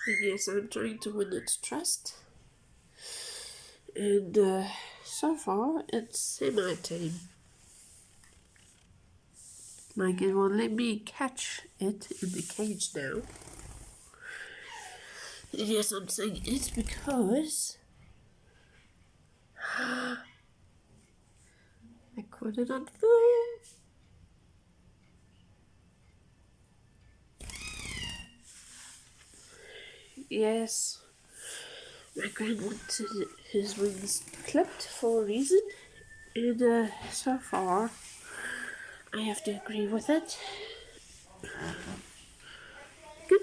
And yes, I'm trying to win its trust. And so far, it's semi-tame. Like, it won't let me catch it in the cage now. And yes, I'm saying it's because I caught it on film. Yes, my grand wanted his wings clipped for a reason, and so far I have to agree with it. Good.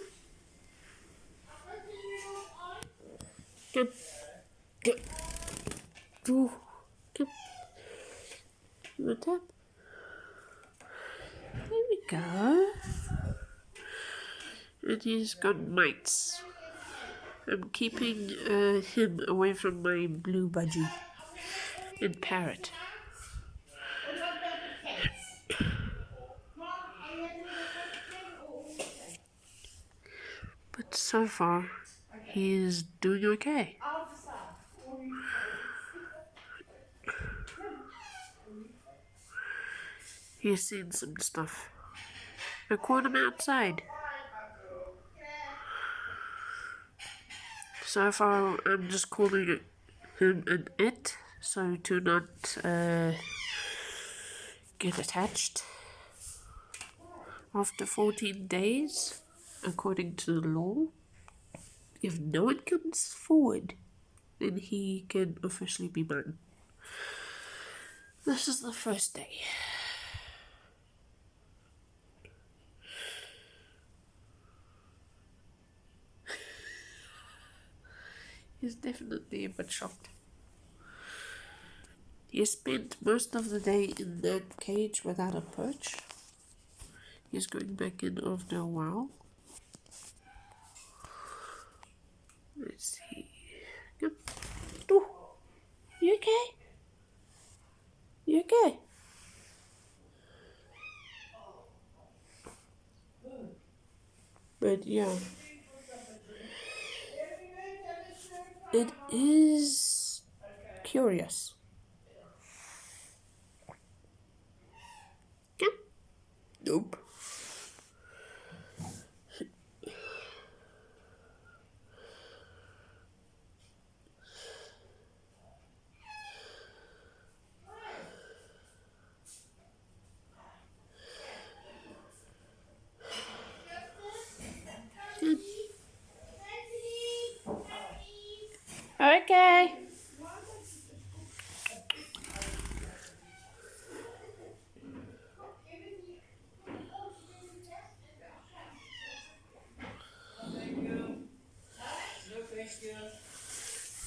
Good. Good. Ooh. Good. You want that? There we go. And he's got mites. I'm keeping him away from my blue budgie and parrot. But so far, he is doing okay. He's seen some stuff. I caught him outside. So far, I'm just calling him an it, so to not get attached. After 14 days, according to the law, if no one comes forward, then he can officially be mine. This is the first day. He's definitely a bit shocked. He spent most of the day in that cage without a perch. He's going back in after a while. Let's see. Yep. Oh, you okay? You okay? But yeah, it is curious. Yep. Nope. Okay.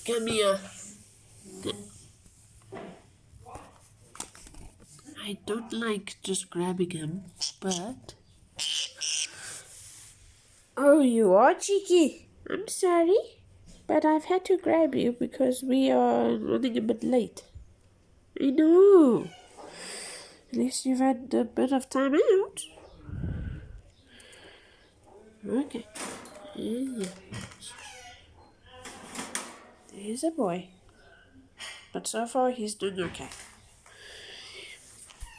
Come here. I don't like just grabbing him, but... Oh, you are cheeky. I'm sorry, but I've had to grab you because we are running a bit late. I know. At least you've had a bit of time out. Okay. Yeah. He's a boy. But so far he's doing okay.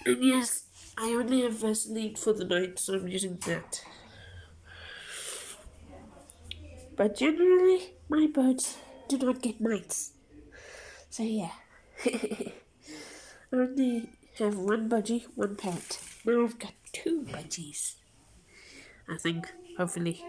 And yes, I only have Vaseline for the night, so I'm using that. But generally, my birds do not get mites. So yeah. I only have one budgie, one parrot. Now I've got two budgies. I think, hopefully.